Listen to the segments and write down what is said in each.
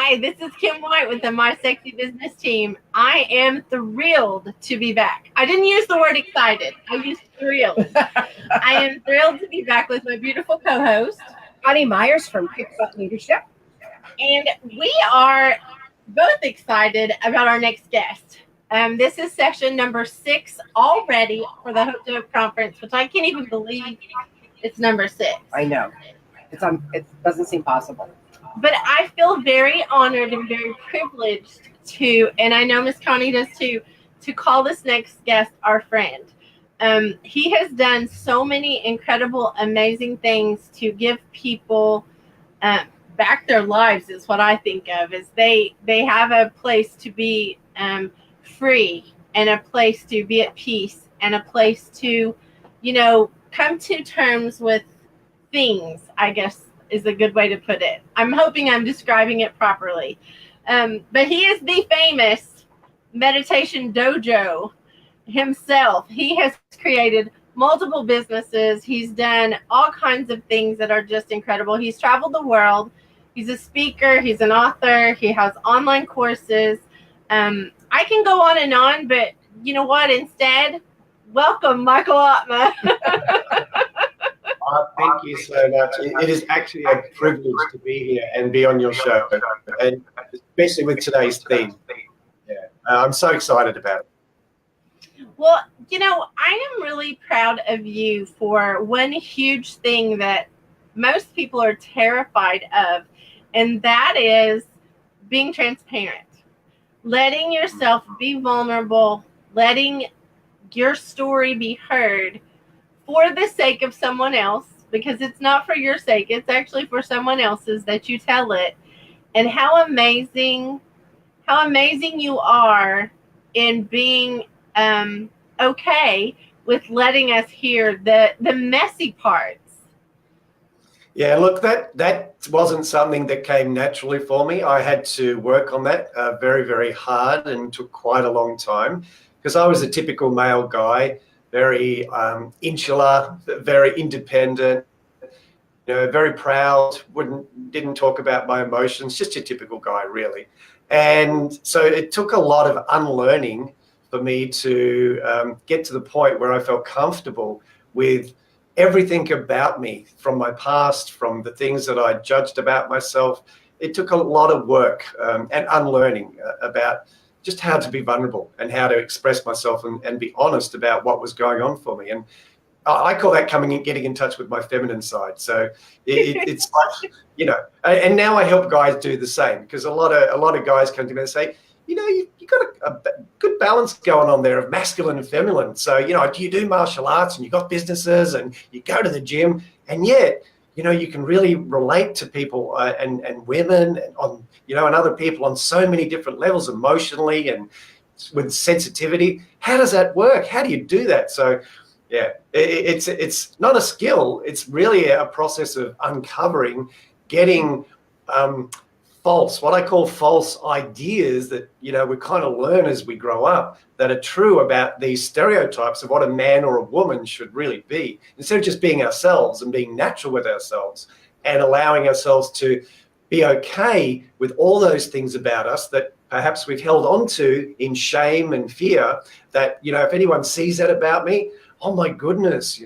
Hi, this is Kim White with the My Sexy Business team. I am thrilled to be back. I didn't use the word excited. I used thrilled. I am thrilled to be back with my beautiful co-host, Coni Meyers from Quick Butt Leadership. And we are both excited about our next guest. This is session number 6 already for the Hope to Hope Conference, which I can't even believe it's number 6. I know. It doesn't seem possible. But I feel very honored and very privileged to, and I know Miss Connie does too, to call this next guest our friend. He has done so many incredible, amazing things to give people back their lives, is what I think of, is they have a place to be free, and a place to be at peace, and a place to, come to terms with things, I guess, is a good way to put it. I'm hoping I'm describing it properly. But he is the famous meditation dojo himself. He has created multiple businesses. He's done all kinds of things that are just incredible. He's traveled the world. He's a speaker. He's an author. He has online courses. I can go on, but you know what? Instead, welcome, Michael Atma. Thank you so much. It is actually a privilege to be here and be on your show, and especially with today's theme. Yeah, I'm so excited about it. Well, I am really proud of you for one huge thing that most people are terrified of, and that is being transparent, letting yourself be vulnerable, letting your story be heard for the sake of someone else, because it's not for your sake, it's actually for someone else's that you tell it. And how amazing you are in being okay with letting us hear the messy parts. Yeah, look, that wasn't something that came naturally for me. I had to work on that very, very hard, and took quite a long time, because I was a typical male guy, very insular, very independent, very proud, didn't talk about my emotions, just your typical guy, really. And so it took a lot of unlearning for me to get to the point where I felt comfortable with everything about me, from my past, from the things that I judged about myself. It took a lot of work and unlearning about just how to be vulnerable and how to express myself and be honest about what was going on for me. And I call that getting in touch with my feminine side. So it's like, and now I help guys do the same, because a lot of guys come to me and say, you got a good balance going on there of masculine and feminine. So, do you do martial arts, and you got businesses, and you go to the gym, and yet, you can really relate to people and women and other people on so many different levels, emotionally and with sensitivity. How does that work? How do you do that? So, yeah, it's not a skill. It's really a process of uncovering, getting what I call false ideas that, we kind of learn as we grow up, that are true about these stereotypes of what a man or a woman should really be, instead of just being ourselves and being natural with ourselves, and allowing ourselves to be okay with all those things about us that perhaps we've held on to in shame and fear, that, if anyone sees that about me, oh my goodness,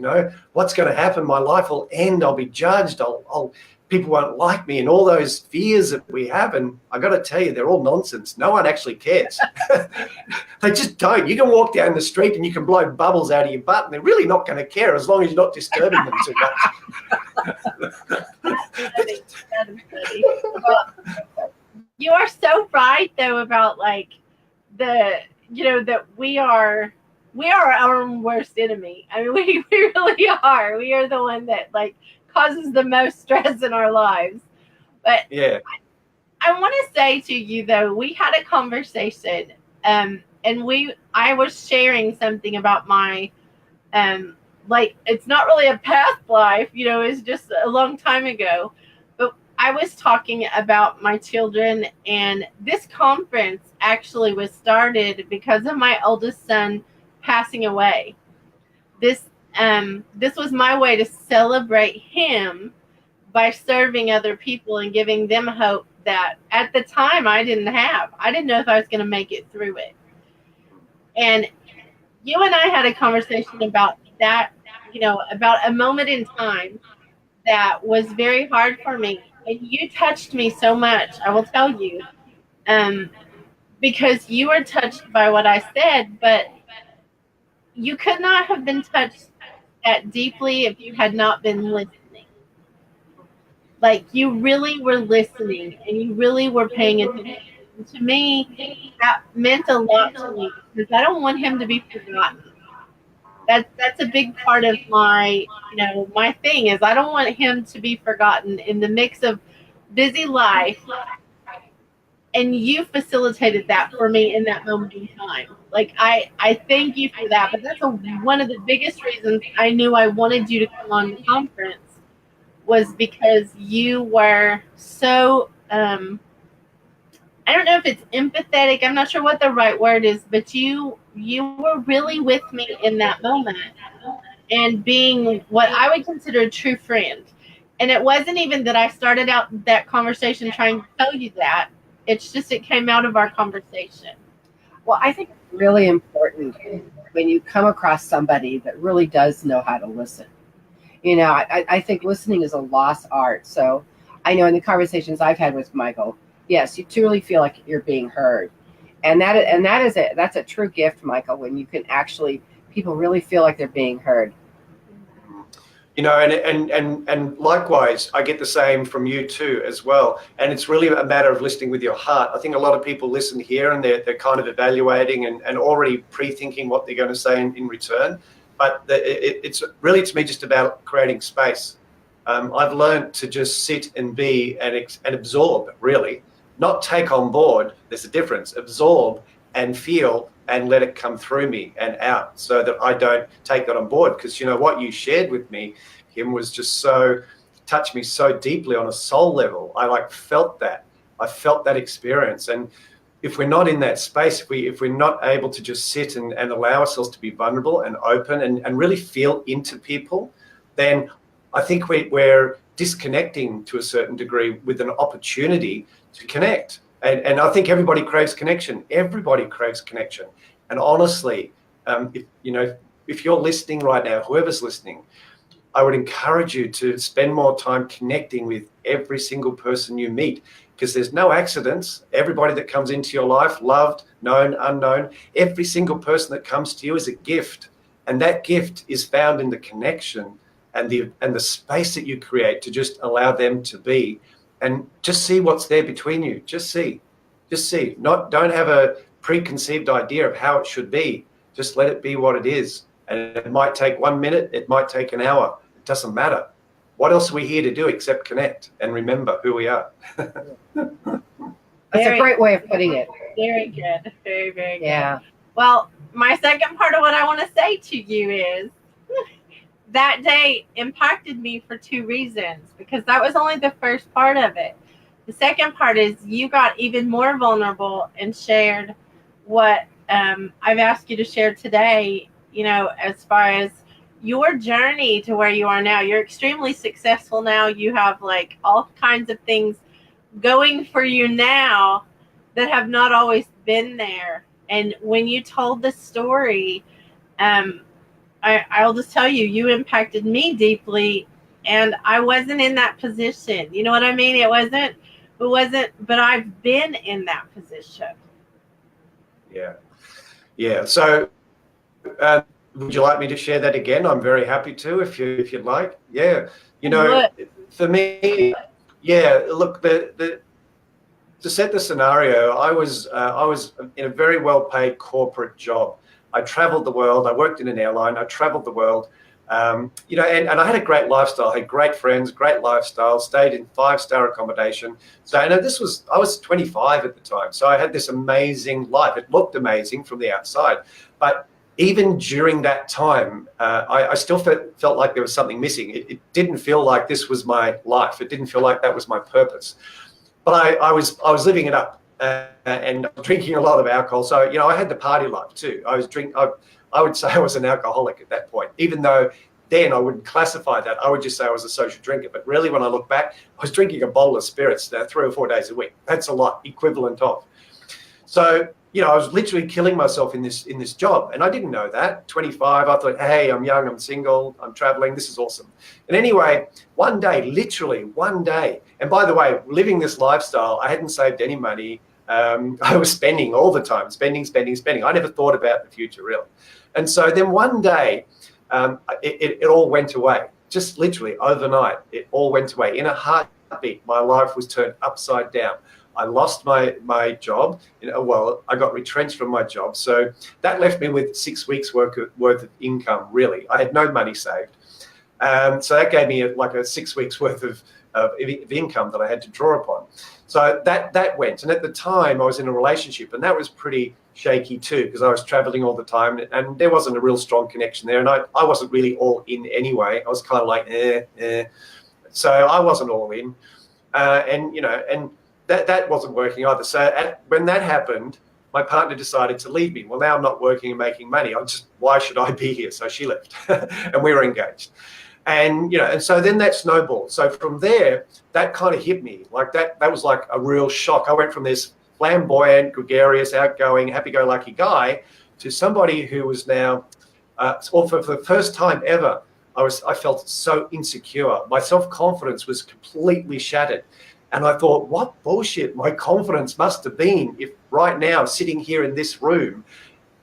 what's going to happen? My life will end. I'll be judged. People won't like me, and all those fears that we have. And I got to tell you, they're all nonsense. No one actually cares. They just don't. You can walk down the street and you can blow bubbles out of your butt, and they're really not going to care as long as you're not disturbing them too much. That is funny. Well, you are so right, though, about that we are our own worst enemy. I mean, we really are. We are the one that causes the most stress in our lives. But yeah, I want to say to you, though, we had a conversation, and I was sharing something about my it's not really a past life, it's just a long time ago, but I was talking about my children, and this conference actually was started because of my oldest son passing away. This was my way to celebrate him by serving other people and giving them hope that at the time I didn't have. I didn't know if I was going to make it through it. And you and I had a conversation about that, about a moment in time that was very hard for me. And you touched me so much, I will tell you, because you were touched by what I said, but you could not have been touched that deeply if you had not been listening. Like, you really were listening and you really were paying attention. And to me, that meant a lot to me because I don't want him to be forgotten. That's a big part of my, my thing is I don't want him to be forgotten in the mix of busy life. And you facilitated that for me in that moment in time. Like, I thank you for that. But that's one of the biggest reasons I knew I wanted you to come on the conference was because you were so, I don't know if it's empathetic. I'm not sure what the right word is, but you were really with me in that moment and being what I would consider a true friend. And it wasn't even that I started out that conversation trying to tell you that. It's just it came out of our conversation. Well, I think it's really important when you come across somebody that really does know how to listen. I think listening is a lost art. So I know in the conversations I've had with Michael, yes, you truly feel like you're being heard. And that's a true gift, Michael, when you can actually, people really feel like they're being heard. And likewise, I get the same from you too as well. And it's really a matter of listening with your heart. I think a lot of people listen here and they're kind of evaluating and already pre-thinking what they're going to say in return. But it's really, to me, just about creating space. I've learned to just sit and be and absorb, really, not take on board. There's a difference. Absorb and feel and let it come through me and out so that I don't take that on board. Because what you shared with me, Kim, was just touched me so deeply on a soul level. I felt that. I felt that experience. And if we're not in that space, if we're not able to just sit and allow ourselves to be vulnerable and open and really feel into people, then I think we're disconnecting to a certain degree with an opportunity to connect. And I think everybody craves connection. Everybody craves connection. And honestly, if you're listening right now, whoever's listening, I would encourage you to spend more time connecting with every single person you meet, because there's no accidents. Everybody that comes into your life, loved, known, unknown, every single person that comes to you is a gift. And that gift is found in the connection and the space that you create to just allow them to be. And just see what's there between you. Just see. Don't have a preconceived idea of how it should be. Just let it be what it is. And it might take 1 minute. It might take an hour. It doesn't matter. What else are we here to do except connect and remember who we are? That's a great way of putting it. Very good. Very, very good. Yeah. Well, my second part of what I want to say to you is that day impacted me for two reasons, because that was only the first part of it. The second part is you got even more vulnerable and shared what I've asked you to share today, as far as your journey to where you are now. You're extremely successful now. You have all kinds of things going for you now that have not always been there. And when you told the story, I'll just tell you, you impacted me deeply, and I wasn't in that position. You know what I mean? It wasn't, but I've been in that position. Yeah. So, would you like me to share that again? I'm very happy to, if you'd like. Yeah. For me, yeah. Look, to set the scenario, I was in a very well-paid corporate job. I traveled the world. I worked in an airline. I traveled the world, and I had a great lifestyle. I had great friends, great lifestyle. Stayed in 5-star accommodation. So, I was 25 at the time. So I had this amazing life. It looked amazing from the outside, but even during that time, I still felt like there was something missing. It didn't feel like this was my life. It didn't feel like that was my purpose. But I was living it up. And drinking a lot of alcohol. So, I had the party life too. I would say I was an alcoholic at that point, even though then I wouldn't classify that. I would just say I was a social drinker. But really, when I look back, I was drinking a bottle of spirits 3 or 4 days a week. That's a lot, equivalent of. So, I was literally killing myself in this job, and I didn't know that. 25, I thought, hey, I'm young, I'm single, I'm traveling, this is awesome. And anyway, one day, literally one day, and by the way, living this lifestyle, I hadn't saved any money. I was spending all the time, spending. I never thought about the future, really. And so then one day, it all went away. Just literally overnight, it all went away. In a heartbeat, my life was turned upside down. I lost my job. I got retrenched from my job. So that left me with 6 weeks worth of income, really. I had no money saved. So that gave me like a 6 weeks worth of income that I had to draw upon. So that went. And at the time, I was in a relationship, and that was pretty shaky too, because I was traveling all the time, and there wasn't a real strong connection there. And I wasn't really all in anyway. I was kind of like, So I wasn't all in. And that wasn't working either. So when that happened, my partner decided to leave me. Well, now I'm not working and making money. Why should I be here? So she left, and we were engaged. And and so then that snowballed. So from there, that kind of hit me. Like that was like a real shock. I went from this flamboyant, gregarious, outgoing, happy-go-lucky guy to somebody who was now, or for the first time ever, I felt so insecure. My self-confidence was completely shattered. And I thought, what bullshit my confidence must have been if right now, sitting here in this room,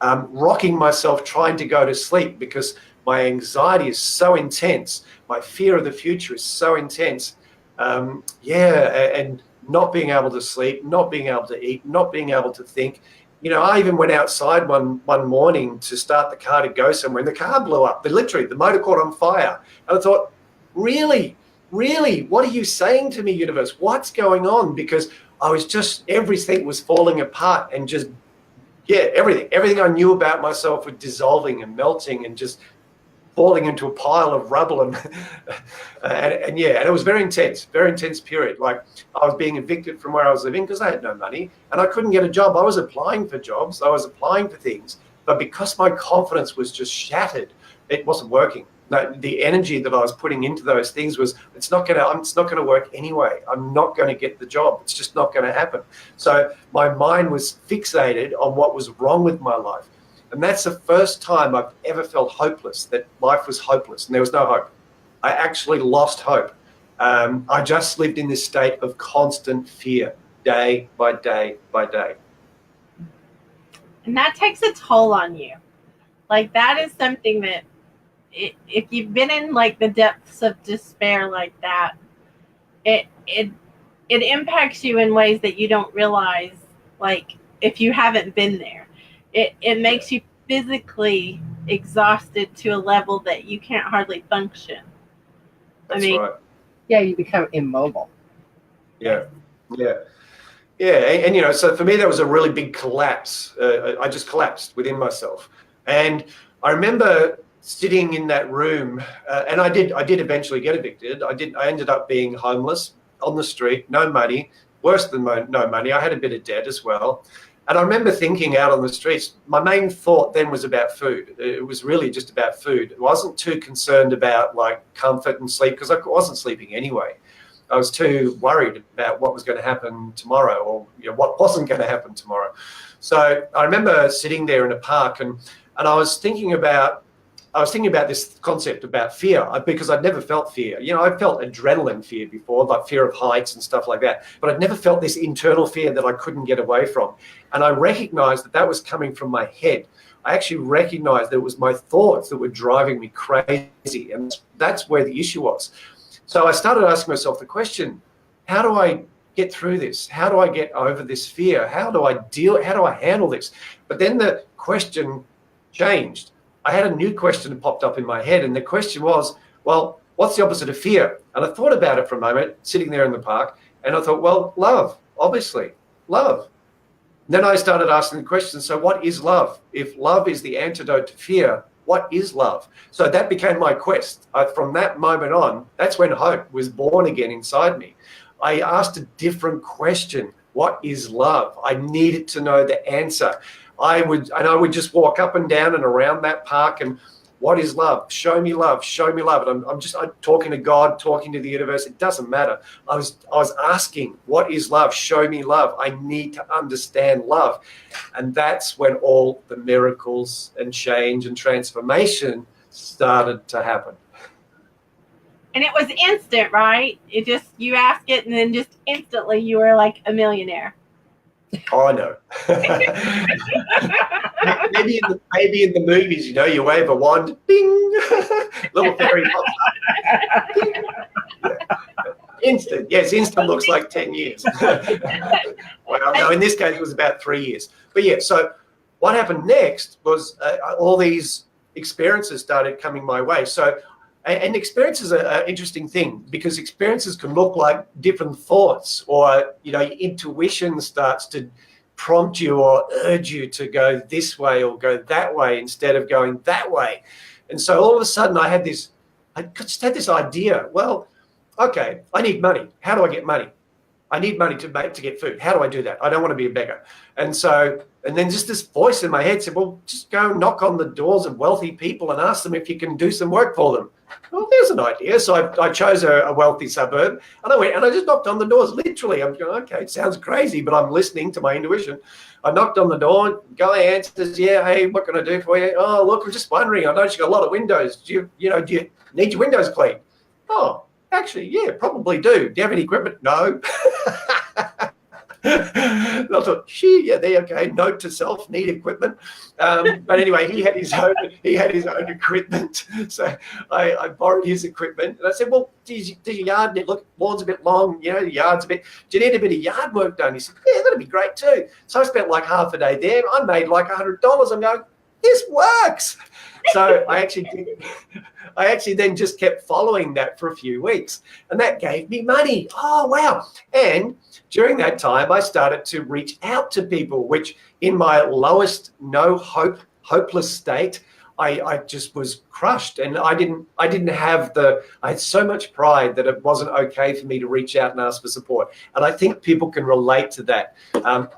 rocking myself, trying to go to sleep because my anxiety is so intense. My fear of the future is so intense. And not being able to sleep, not being able to eat, not being able to think. I even went outside one morning to start the car to go somewhere, and the car blew up. Literally, the motor caught on fire. And I thought, really? What are you saying to me, universe? What's going on? Because I was everything was falling apart, and everything I knew about myself was dissolving and melting and just falling into a pile of rubble. And it was very intense period. Like, I was being evicted from where I was living because I had no money and I couldn't get a job. I was applying for jobs. I was applying for things, but because my confidence was just shattered, it wasn't working. The energy that I was putting into those things was, it's not going to work anyway. I'm not going to get the job. It's just not going to happen. So my mind was fixated on what was wrong with my life. And that's the first time I've ever felt hopeless, that life was hopeless and there was no hope. I actually lost hope. I just lived in this state of constant fear, day by day by day. And that takes a toll on you. Like, that is something that, if you've been in like the depths of despair like that, it impacts you in ways that you don't realize. Like, if you haven't been there, it makes you physically exhausted to a level that you can't hardly function. That's right. Yeah, you become immobile. Yeah. And so for me, that was a really big collapse. I just collapsed within myself, and I remember sitting in that room, and I did eventually get evicted. I ended up being homeless on the street, no money, worse than no money. I had a bit of debt as well. And I remember thinking out on the streets, my main thought then was about food. It was really just about food. I wasn't too concerned about like comfort and sleep, because I wasn't sleeping anyway. I was too worried about what was going to happen tomorrow, or what wasn't going to happen tomorrow. So I remember sitting there in a park, and I was thinking about this concept about fear, because I'd never felt fear. I felt adrenaline fear before, like fear of heights and stuff like that, but I'd never felt this internal fear that I couldn't get away from. And I recognized that was coming from my head. I actually recognized that it was my thoughts that were driving me crazy, and that's where the issue was. So I started asking myself the question, how do I get through this? How do I get over this fear? How do I handle this? But then the question changed. I had a new question that popped up in my head, and the question was, well, what's the opposite of fear? And I thought about it for a moment, sitting there in the park, and I thought, well, love, obviously, love. And then I started asking the question, so what is love? If love is the antidote to fear, what is love? So that became my quest. From that moment on, that's when hope was born again inside me. I asked a different question. What is love? I needed to know the answer. I would just walk up and down and around that park, and what is love? Show me love. Show me love. And I'm talking to God, talking to the universe. It doesn't matter. I was asking, what is love? Show me love. I need to understand love. And that's when all the miracles and change and transformation started to happen. And it was instant, right? It just, you ask it and then just instantly you were like a millionaire. Oh, I know. maybe in the movies, you wave a wand, bing, little fairy pops up. Yeah. Instant. Yes, instant looks like 10 years. Well, no, in this case, it was about 3 years. But yeah, so what happened next was all these experiences started coming my way. So, and experiences are an interesting thing, because experiences can look like different thoughts, or, your intuition starts to prompt you or urge you to go this way or go that way instead of going that way. And so all of a sudden I just had this idea, well, okay, I need money. How do I get money? I need money to get food. How do I do that? I don't want to be a beggar. And then just this voice in my head said, well, just go knock on the doors of wealthy people and ask them if you can do some work for them. Well, there's an idea. So I chose a wealthy suburb, and I went and I just knocked on the doors. Literally, I'm going, okay, it sounds crazy, but I'm listening to my intuition. I knocked on the door. Guy answers, yeah, hey, what can I do for you? Oh, look, I'm just wondering. I noticed you got a lot of windows. Do you need your windows cleaned? Oh, actually, yeah, probably do. Do you have any equipment? No. And I thought, yeah, there, okay. Note to self: need equipment. But anyway, he had his own equipment, so I borrowed his equipment. And I said, well, does your yard look? Lawn's a bit long, the yard's a bit. Do you need a bit of yard work done? He said, yeah, that'd be great too. So I spent like half a day there. I made like $100. I'm going, this works. So I actually then just kept following that for a few weeks, and that gave me money. Oh, wow. And during that time, I started to reach out to people, which in my lowest, hopeless state, I just was crushed. And I had so much pride that it wasn't okay for me to reach out and ask for support. And I think people can relate to that.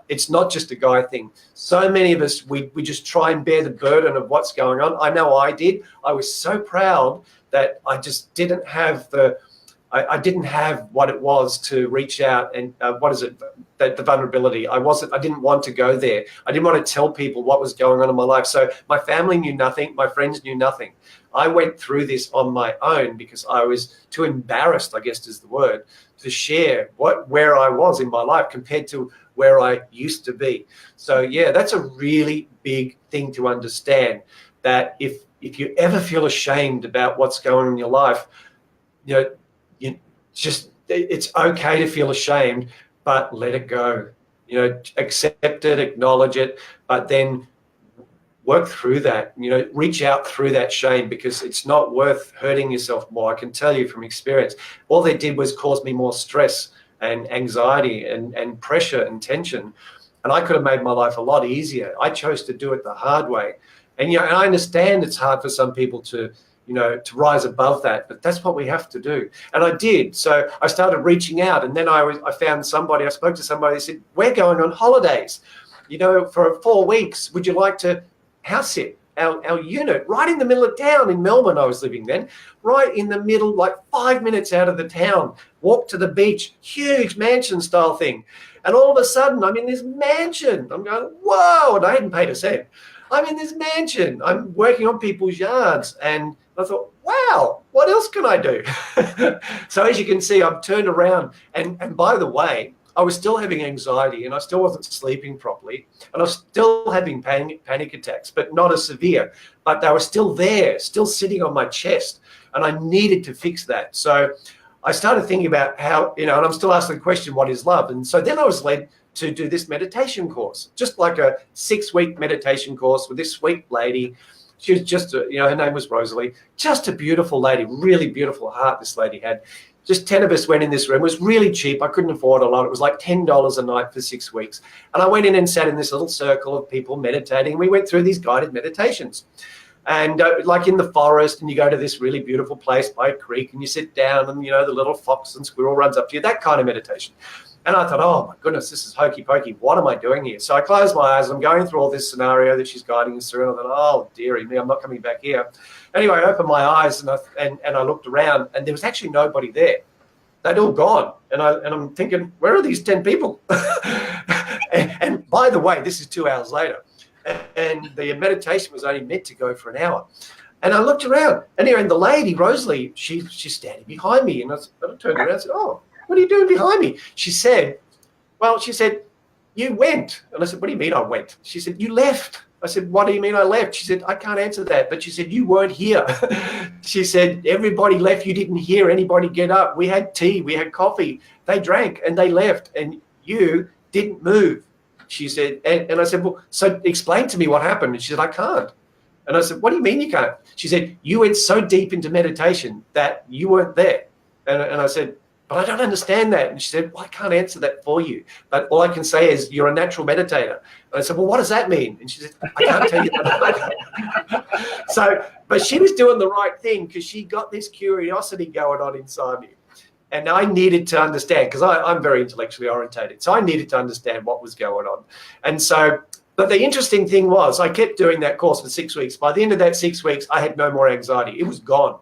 It's not just a guy thing. So many of us, we just try and bear the burden of what's going on. I know I did. I was so proud that I just didn't have I didn't have what it was to reach out and the vulnerability. I didn't want to go there. I didn't want to tell people what was going on in my life. So my family knew nothing. My friends knew nothing. I went through this on my own because I was too embarrassed, I guess is the word, to share where I was in my life compared to where I used to be. So yeah, that's a really big thing to understand, that if you ever feel ashamed about what's going on in your life, it's okay to feel ashamed, but let it go. Accept it, acknowledge it, but then work through that. Reach out through that shame, because it's not worth hurting yourself more. I can tell you from experience, all they did was cause me more stress and anxiety and pressure and tension. And I could have made my life a lot easier. I chose to do it the hard way. And and I understand it's hard for some people to rise above that, but that's what we have to do. And I did. So I started reaching out, and then I found somebody. I spoke to somebody. They said, we're going on holidays, for 4 weeks. Would you like to house sit our unit right in the middle of town in Melbourne? I was living then, right in the middle, like 5 minutes out of the town, walk to the beach, huge mansion style thing. And all of a sudden I'm in this mansion. I'm going, whoa, and I hadn't paid a cent. I'm in this mansion. I'm working on people's yards. And I thought, wow, what else can I do? So as you can see, I've turned around. And by the way, I was still having anxiety, and I still wasn't sleeping properly. And I was still having panic attacks, but not as severe. But they were still there, still sitting on my chest. And I needed to fix that. So I started thinking about how, and I'm still asking the question, what is love? And so then I was led to do this meditation course, just like a 6-week meditation course with this sweet lady. She was just, her name was Rosalie, just a beautiful lady, really beautiful heart this lady had. Just 10 of us went in this room. It was really cheap. I couldn't afford a lot. It was like $10 a night for 6 weeks. And I went in and sat in this little circle of people meditating. We went through these guided meditations. And like in the forest, and you go to this really beautiful place by a creek, and you sit down, and, the little fox and squirrel runs up to you, that kind of meditation. And I thought, oh my goodness, this is hokey pokey. What am I doing here? So I closed my eyes. I'm going through all this scenario that she's guiding us through. And I thought, oh dearie me, I'm not coming back here. Anyway, I opened my eyes and I looked around, and there was actually nobody there. They'd all gone. And I'm thinking, where are these 10 people? and by the way, this is 2 hours later. And the meditation was only meant to go for an hour. And I looked around, and the lady, Rosalie, she's standing behind me. And I turned around and said, oh, what are you doing behind me? She said, you went. And I said, what do you mean I went? She said, you left. I said, what do you mean I left? She said, I can't answer that. But she said, you weren't here. She said, everybody left. You didn't hear anybody get up. We had tea. We had coffee. They drank and they left. And you didn't move. She said, and I said, well, so explain to me what happened. And she said, I can't. And I said, what do you mean you can't? She said, you went so deep into meditation that you weren't there. And I said, but I don't understand that. And she said, well, I can't answer that for you. But all I can say is you're a natural meditator. And I said, well, what does that mean? And she said, I can't tell you that. But she was doing the right thing because she got this curiosity going on inside me. And I needed to understand, because I'm very intellectually orientated. So I needed to understand what was going on. And so, but the interesting thing was I kept doing that course for 6 weeks. By the end of that 6 weeks, I had no more anxiety. It was gone.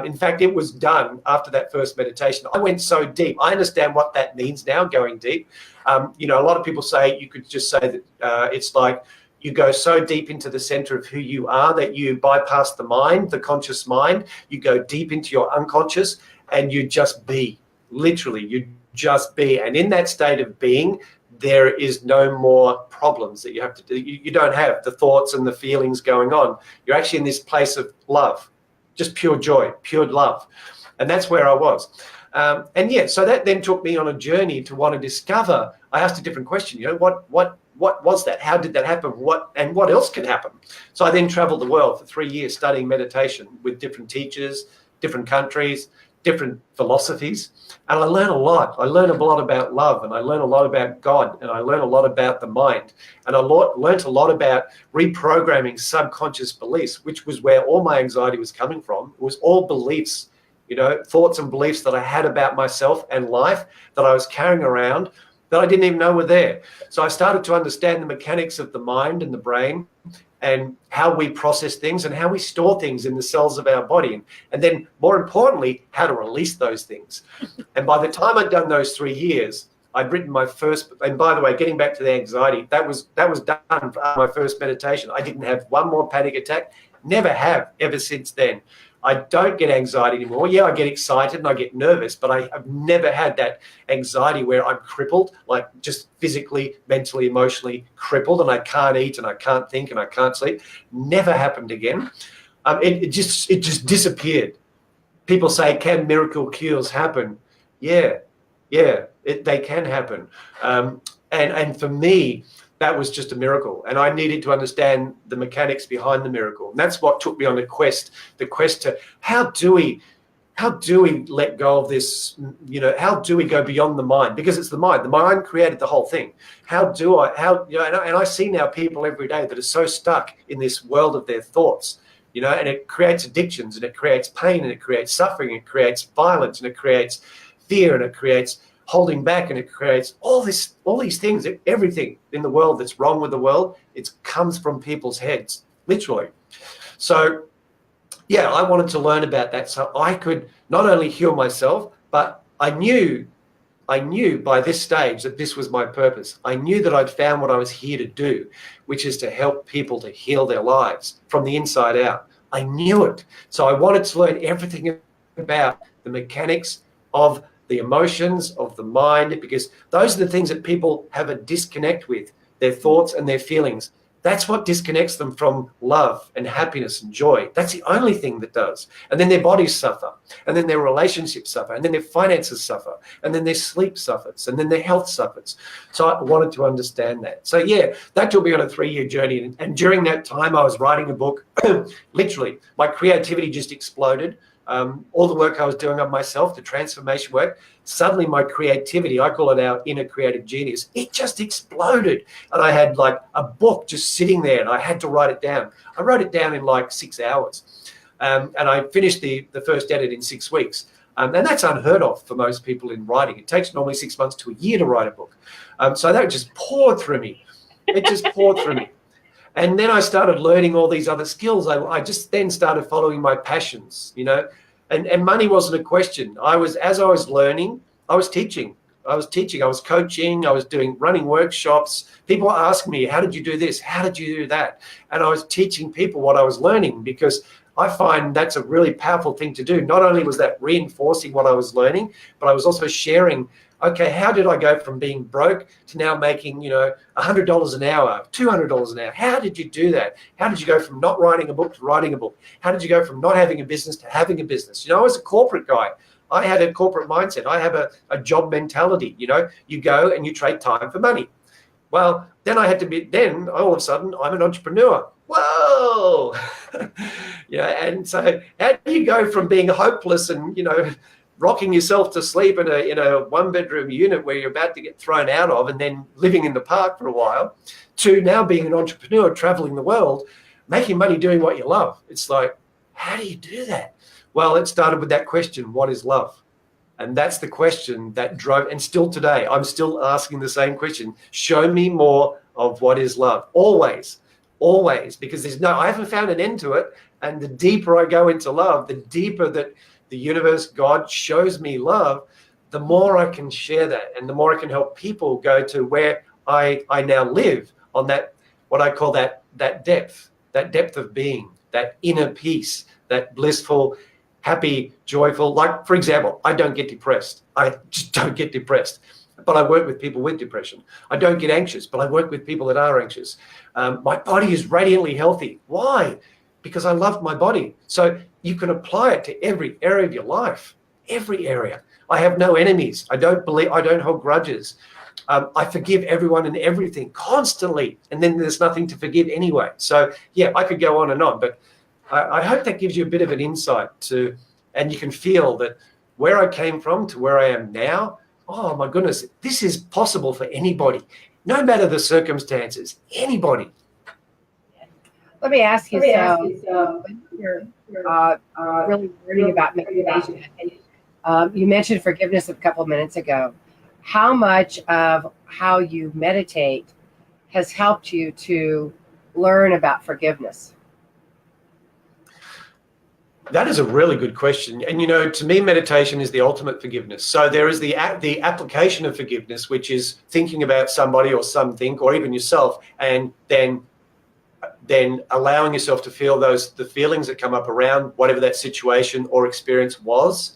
In fact, it was done after that first meditation. I went so deep. I understand what that means now, going deep. A lot of people say, you could just say that it's like you go so deep into the center of who you are that you bypass the mind, the conscious mind. You go deep into your unconscious and you just be. Literally, you just be. And in that state of being, there is no more problems that you have to do. You don't have the thoughts and the feelings going on. You're actually in this place of love. Just pure joy, pure love. And that's where I was. So that then took me on a journey to want to discover. I asked a different question, what was that? How did that happen? What else can happen? So I then traveled the world for 3 years studying meditation with different teachers, different countries, different philosophies. And I learned a lot. I learned a lot about love, and I learned a lot about God, and I learned a lot about the mind. And I learned a lot about reprogramming subconscious beliefs, which was where all my anxiety was coming from. It was all beliefs, thoughts and beliefs that I had about myself and life that I was carrying around that I didn't even know were there. So I started to understand the mechanics of the mind and the brain, and how we process things and how we store things in the cells of our body. And then more importantly, how to release those things. And by the time I'd done those 3 years, I'd written my first, and by the way, getting back to the anxiety, that was done for my first meditation. I didn't have one more panic attack, never have ever since then. I don't get anxiety anymore. Yeah, I get excited and I get nervous, but I've never had that anxiety where I'm crippled, like just physically, mentally, emotionally crippled, and I can't eat and I can't think and I can't sleep. Never happened again. It just disappeared. People say, can miracle cures happen? Yeah, they can happen. And for me, that was just a miracle. And I needed to understand the mechanics behind the miracle. And that's what took me on the quest to how do we let go of this, how do we go beyond the mind? Because it's the mind. The mind created the whole thing. And I see now people every day that are so stuck in this world of their thoughts, and it creates addictions, and it creates pain, and it creates suffering, and it creates violence, and it creates fear, and it creates holding back, and it creates all these things. Everything in the world that's wrong with the world, it comes from people's heads, literally. So yeah, I wanted to learn about that so I could not only heal myself, but I knew by this stage that this was my purpose. I knew that I'd found what I was here to do, which is to help people to heal their lives from the inside out. I knew it. So I wanted to learn everything about the mechanics of the emotions of the mind, because those are the things that people have a disconnect with, their thoughts and their feelings. That's what disconnects them from love and happiness and joy. That's the only thing that does. And then their bodies suffer, and then their relationships suffer, and then their finances suffer, and then their sleep suffers, and then their health suffers. So I wanted to understand that. So yeah, that took me on a 3-year journey. And during that time, I was writing a book. Literally, my creativity just exploded. All the work I was doing on myself, the transformation work, suddenly my creativity, I call it our inner creative genius, it just exploded. And I had like a book just sitting there, and I had to write it down. I wrote it down in like 6 hours. And I finished the first edit in 6 weeks. And that's unheard of for most people in writing. It takes normally 6 months to a year to write a book. So that just poured through me. It just poured through me. And then I started learning all these other skills. I just then started following my passions, and money wasn't a question. As I was learning, I was teaching. I was coaching, I was running workshops. People were asking me, how did you do this? How did you do that? And I was teaching people what I was learning, because I find that's a really powerful thing to do. Not only was that reinforcing what I was learning, but I was also sharing, okay, how did I go from being broke to now making, $100 an hour, $200 an hour? How did you do that? How did you go from not writing a book to writing a book? How did you go from not having a business to having a business? I was a corporate guy. I had a corporate mindset. I have a job mentality. You go and you trade time for money. Well, then all of a sudden I'm an entrepreneur. Whoa. And so how do you go from being hopeless and, rocking yourself to sleep in a one-bedroom unit where you're about to get thrown out of, and then living in the park for a while, to now being an entrepreneur, traveling the world, making money doing what you love? It's like, how do you do that? Well, it started with that question, what is love? And that's the question that drove, and still today, I'm still asking the same question. Show me more of what is love. Always, because I haven't found an end to it. And the deeper I go into love, the deeper that the universe, God, shows me love, the more I can share that, and the more I can help people go to where I now live on that, what I call that depth of being, that inner peace, that blissful, happy, joyful. Like, for example, I don't get depressed. I just don't get depressed. But I work with people with depression. I don't get anxious, but I work with people that are anxious. My body is radiantly healthy. Why? Because I love my body. So you can apply it to every area of your life, every area. I have no enemies. I don't hold grudges. I forgive everyone and everything constantly. And then there's nothing to forgive anyway. So yeah, I could go on, but I hope that gives you a bit of an insight and you can feel that where I came from to where I am now, oh my goodness, this is possible for anybody, no matter the circumstances, anybody. Let me ask you, when you're really learning about meditation, you mentioned forgiveness a couple of minutes ago. How much of how you meditate has helped you to learn about forgiveness? That is a really good question. And, to me, meditation is the ultimate forgiveness. So there is the application of forgiveness, which is thinking about somebody or something, or even yourself, and then allowing yourself to feel the feelings that come up around whatever that situation or experience was,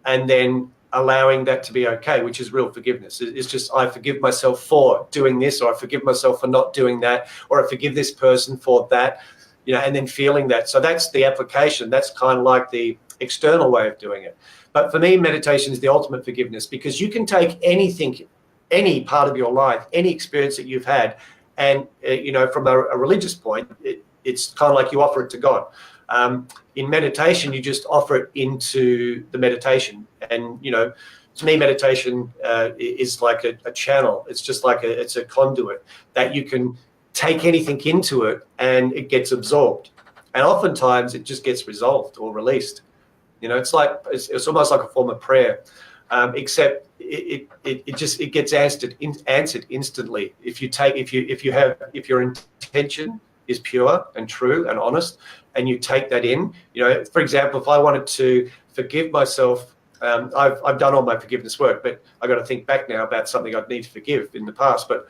and then allowing that to be okay, which is real forgiveness. It's just, I forgive myself for doing this, or I forgive myself for not doing that, or I forgive this person for that. And then feeling that. So that's the application. That's kind of like the external way of doing it. But for me, meditation is the ultimate forgiveness, because you can take anything, any part of your life, any experience that you've had, and, from a religious point, it's kind of like you offer it to God. In meditation, you just offer it into the meditation. And, to me, meditation is like a channel. It's just like it's a conduit that you can take anything into it and it gets absorbed, and oftentimes it just gets resolved or released. It's almost like a form of prayer, except it gets answered instantly if your intention is pure and true and honest, and you take that in. For example, if I wanted to forgive myself, I've done all my forgiveness work, but I got to think back now about something I'd need to forgive in the past. But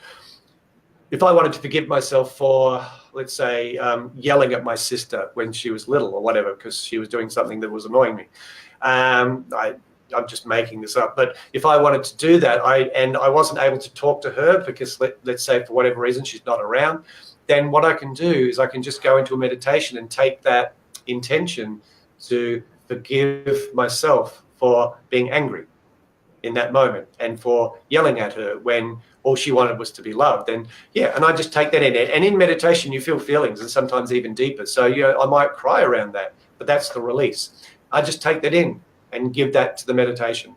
if I wanted to forgive myself for, let's say, yelling at my sister when she was little or whatever, because she was doing something that was annoying me, I'm just making this up. But if I wanted to do that, I wasn't able to talk to her because, let's say, for whatever reason, she's not around, then what I can do is I can just go into a meditation and take that intention to forgive myself for being angry in that moment and for yelling at her when all she wanted was to be loved. And I just take that in. And in meditation, you feel feelings, and sometimes even deeper. So, I might cry around that, but that's the release. I just take that in and give that to the meditation.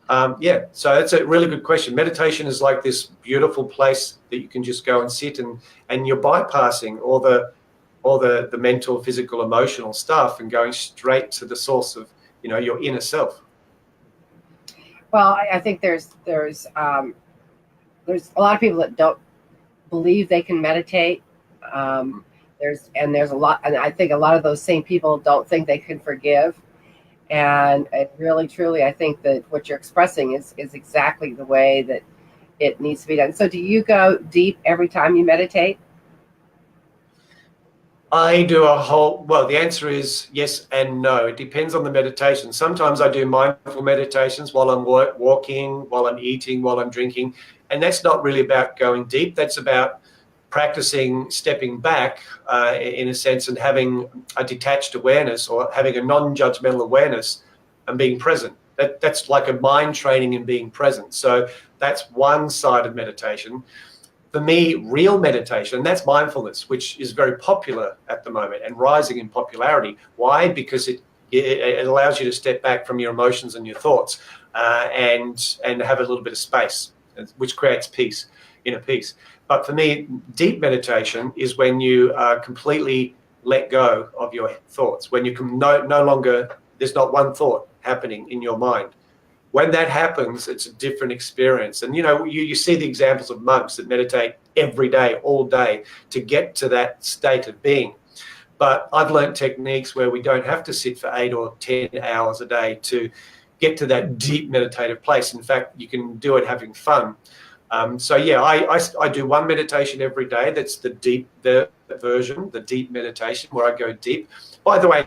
So that's a really good question. Meditation is like this beautiful place that you can just go and sit and you're bypassing all the mental, physical, emotional stuff and going straight to the source of, your inner self. Well, I think there's a lot of people that don't believe they can meditate. There's a lot, and I think a lot of those same people don't think they can forgive. And really, truly, I think that what you're expressing is exactly the way that it needs to be done. So, do you go deep every time you meditate? I do well, the answer is yes and no. It depends on the meditation. Sometimes I do mindful meditations while I'm walking, while I'm eating, while I'm drinking. And that's not really about going deep. That's about practicing stepping back in a sense and having a detached awareness or having a non-judgmental awareness and being present. That's like a mind training in being present. So that's one side of meditation. For me, real meditation, that's mindfulness, which is very popular at the moment and rising in popularity. Why? Because it allows you to step back from your emotions and your thoughts and have a little bit of space, which creates peace, inner peace. But for me, deep meditation is when you completely let go of your thoughts, when you can no longer, there's not one thought happening in your mind. When that happens, it's a different experience. And, you see the examples of monks that meditate every day, all day, to get to that state of being. But I've learned techniques where we don't have to sit for 8 or 10 hours a day to get to that deep meditative place. In fact, you can do it having fun. I do one meditation every day. That's the version, the deep meditation, where I go deep. By the way,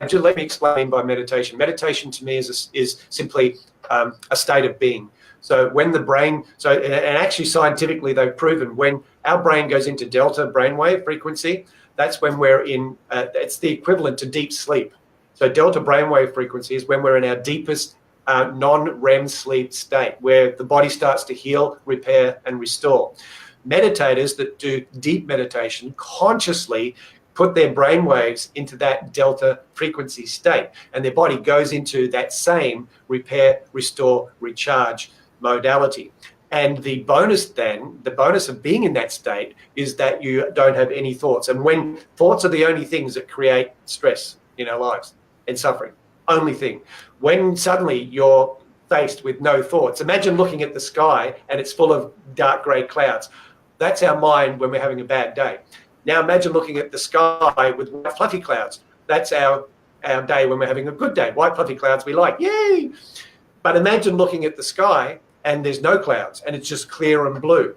let me explain by meditation. Meditation to me is simply a state of being. So when the brain, and actually scientifically they've proven when our brain goes into delta brainwave frequency, that's when we're in, it's the equivalent to deep sleep. So delta brainwave frequency is when we're in our deepest non-REM sleep state, where the body starts to heal, repair, and restore. Meditators that do deep meditation consciously put their brain waves into that delta frequency state, and their body goes into that same repair, restore, recharge modality. And the bonus of being in that state is that you don't have any thoughts. And when thoughts are the only things that create stress in our lives and suffering, only thing. When suddenly you're faced with no thoughts, imagine looking at the sky and it's full of dark grey clouds. That's our mind when we're having a bad day. Now imagine looking at the sky with white fluffy clouds. That's our day when we're having a good day. White fluffy clouds we like, yay! But imagine looking at the sky and there's no clouds and it's just clear and blue.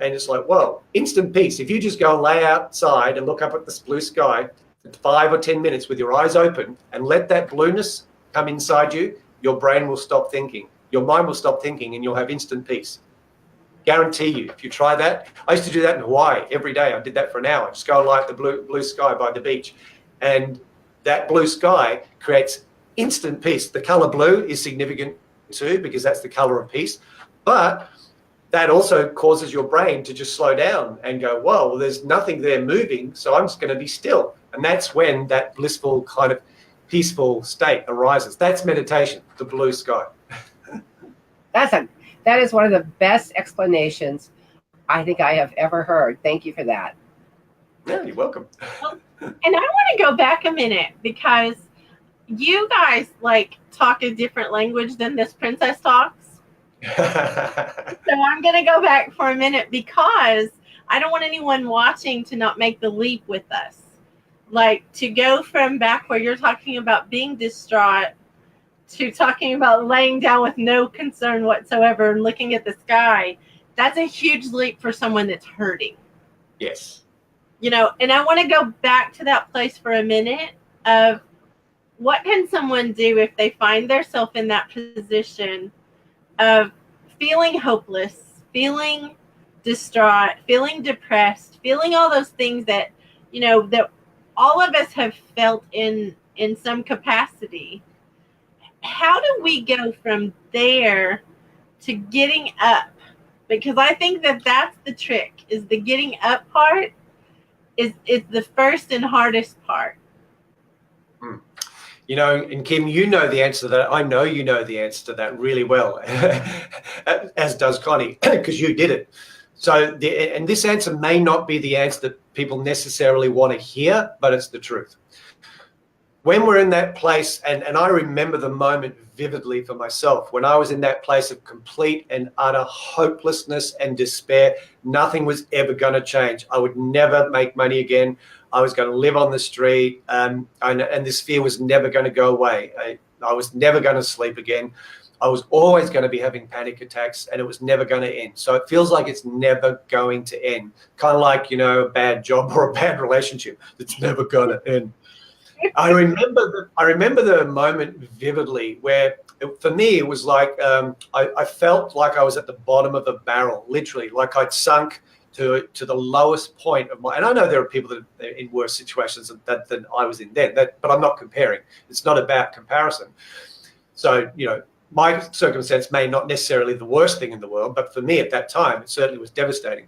And it's like, whoa, instant peace. If you just go and lay outside and look up at this blue sky for 5 or 10 minutes with your eyes open and let that blueness come inside you, your brain will stop thinking. Your mind will stop thinking and you'll have instant peace. Guarantee you, if you try that. I used to do that in Hawaii every day. I did that for an hour. Just go and light the blue sky by the beach. And that blue sky creates instant peace. The color blue is significant too because that's the color of peace. But that also causes your brain to just slow down and go, whoa, well, there's nothing there moving, so I'm just going to be still. And that's when that blissful kind of peaceful state arises. That's meditation, the blue sky. That is one of the best explanations I think I have ever heard. Thank you for that. Yeah, you're welcome. And I want to go back a minute because you guys talk a different language than this princess talks. So I'm going to go back for a minute because I don't want anyone watching to not make the leap with us. To go from back where you're talking about being distraught to talking about laying down with no concern whatsoever and looking at the sky, that's a huge leap for someone that's hurting. Yes. And I want to go back to that place for a minute of what can someone do if they find themselves in that position of feeling hopeless, feeling distraught, feeling depressed, feeling all those things that, that all of us have felt in some capacity. How do we go from there to getting up? Because I think that's the trick, is the getting up part is the first and hardest part. And Kim, you know the answer to that. I know you know the answer to that really well, as does Connie, because you did it. So, and this answer may not be the answer that people necessarily want to hear, but it's the truth. when we're in that place, and I remember the moment vividly for myself, when I was in that place of complete and utter hopelessness and despair, nothing was ever going to change. I would never make money again. I was going to live on the street, and this fear was never going to go away. I was never going to sleep again. I was always going to be having panic attacks, and it was never going to end. So it feels like it's never going to end. Kind of like, a bad job or a bad relationship. It's never going to end. I remember the moment vividly where, for me, it was like I felt like I was at the bottom of a barrel, literally, like I'd sunk to the lowest point of my. And I know there are people that are in worse situations than I was in then, but I'm not comparing. It's not about comparison. So, my circumstance may not necessarily the worst thing in the world, but for me at that time, it certainly was devastating.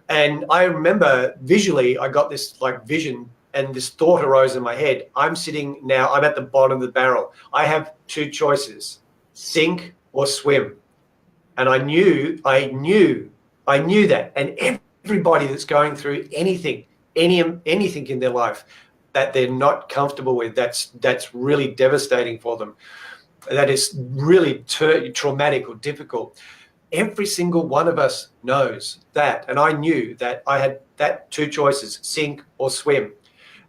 And I remember visually, I got this like vision, and this thought arose in my head. I'm at the bottom of the barrel. I have two choices, sink or swim. And I knew that. And everybody that's going through anything in their life that they're not comfortable with, that's really devastating for them, that is really traumatic or difficult. Every single one of us knows that. And I knew that I had that two choices, sink or swim.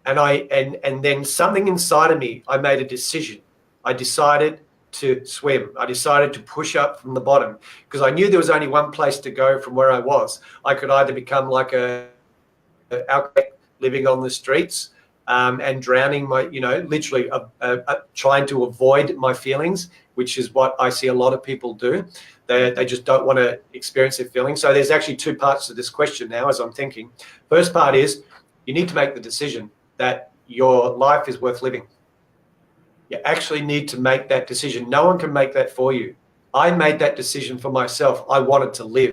And then something inside of me, I made a decision. I decided to swim. I decided to push up from the bottom, because I knew there was only one place to go from where I was. I could either become like a alcoholic living on the streets, and drowning literally trying to avoid my feelings, which is what I see a lot of people do. They just don't want to experience their feelings. So there's actually two parts to this question now, as I'm thinking. First part is, you need to make the decision that your life is worth living. You actually need to make that decision. No one can make that for you. I made that decision for myself. I wanted to live.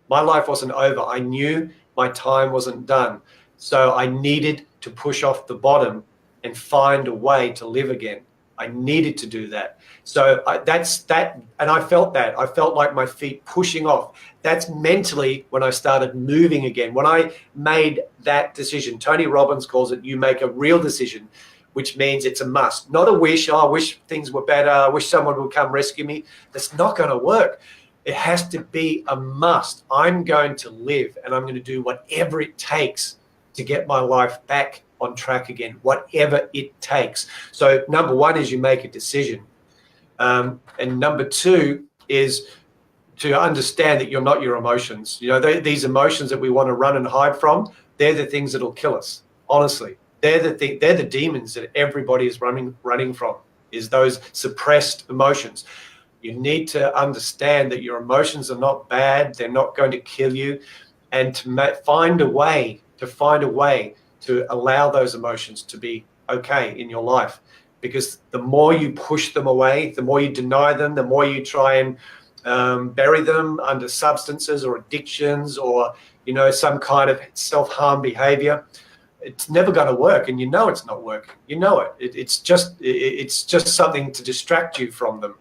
My life wasn't over. I knew my time wasn't done. So I needed to push off the bottom and find a way to live again. I needed to do that. So that's that. And I felt that. I felt like my feet pushing off. That's mentally when I started moving again. When I made that decision, Tony Robbins calls it, you make a real decision, which means it's a must, not a wish. Oh, I wish things were better. I wish someone would come rescue me. That's not going to work. It has to be a must. I'm going to live, and I'm going to do whatever it takes to get my life back on track again, whatever it takes. So number one is you make a decision. And number two is to understand that you're not your emotions. These emotions that we want to run and hide from, they're the things that'll kill us. Honestly, they're the demons that everybody is running from, is those suppressed emotions. You need to understand that your emotions are not bad. They're not going to kill you. And to find a way to allow those emotions to be okay in your life. Because the more you push them away, the more you deny them, the more you try and bury them under substances or addictions or, some kind of self-harm behavior, it's never going to work. And it's not working. It's just something to distract you from them.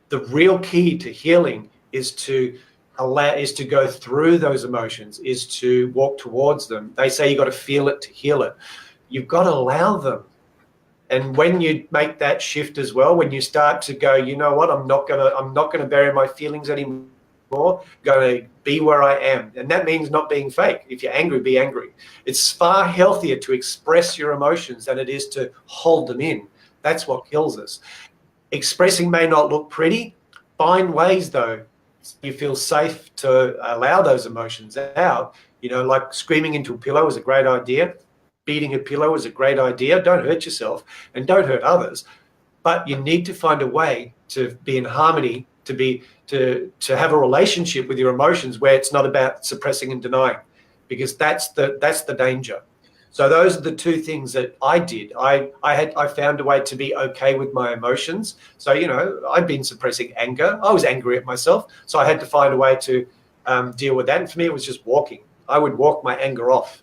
The real key to healing is to go through those emotions, is to walk towards them. They say you got to feel it to heal it. You've got to allow them. And when you make that shift as well, when you start to go, you know what, I'm not gonna bury my feelings anymore. I'm going to be where I am. And that means not being fake. If you're angry, be angry. It's far healthier to express your emotions than it is to hold them in. That's what kills us. Expressing may not look pretty. Find ways, though, you feel safe to allow those emotions out. Like screaming into a pillow is a great idea. Beating a pillow is a great idea. Don't hurt yourself and don't hurt others. But you need to find a way to be in harmony, to have a relationship with your emotions where it's not about suppressing and denying, because that's the danger. So those are the two things that I did. I found a way to be okay with my emotions. So, I'd been suppressing anger. I was angry at myself. So I had to find a way to deal with that. And for me, it was just walking. I would walk my anger off.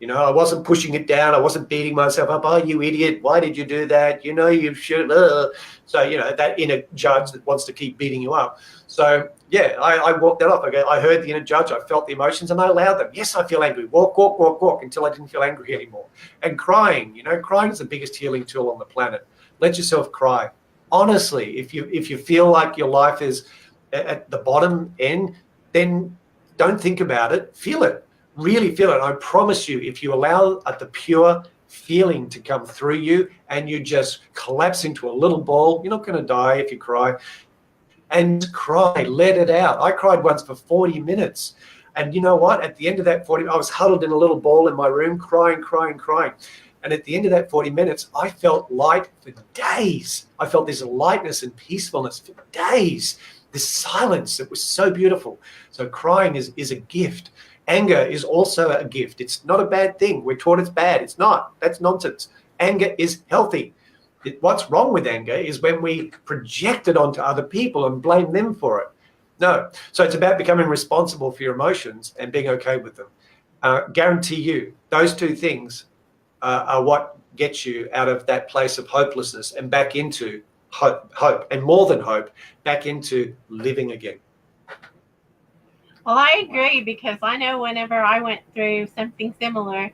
I wasn't pushing it down. I wasn't beating myself up. Oh, you idiot. Why did you do that? You should. So, that inner judge that wants to keep beating you up. So, yeah, I walked that off. I heard the inner judge. I felt the emotions and I allowed them. Yes, I feel angry. Walk, walk, walk, walk until I didn't feel angry anymore. And crying, crying is the biggest healing tool on the planet. Let yourself cry. Honestly, if you feel like your life is at the bottom end, then don't think about it. Feel it. Really feel it. I promise you, if you allow the pure feeling to come through you and you just collapse into a little ball, you're not going to die if you cry. And cry, let it out. I cried once for 40 minutes. And you know what? At the end of that 40, I was huddled in a little ball in my room, crying. And at the end of that 40 minutes, I felt light for days. I felt this lightness and peacefulness for days. This silence, it was so beautiful. So crying is a gift. Anger is also a gift. It's not a bad thing. We're taught it's bad. It's not. That's nonsense. Anger is healthy. What's wrong with anger is when we project it onto other people and blame them for it. No. So it's about becoming responsible for your emotions and being okay with them. Guarantee you, those two things are what gets you out of that place of hopelessness and back into hope, and more than hope, back into living again. Well, I agree, because I know whenever I went through something similar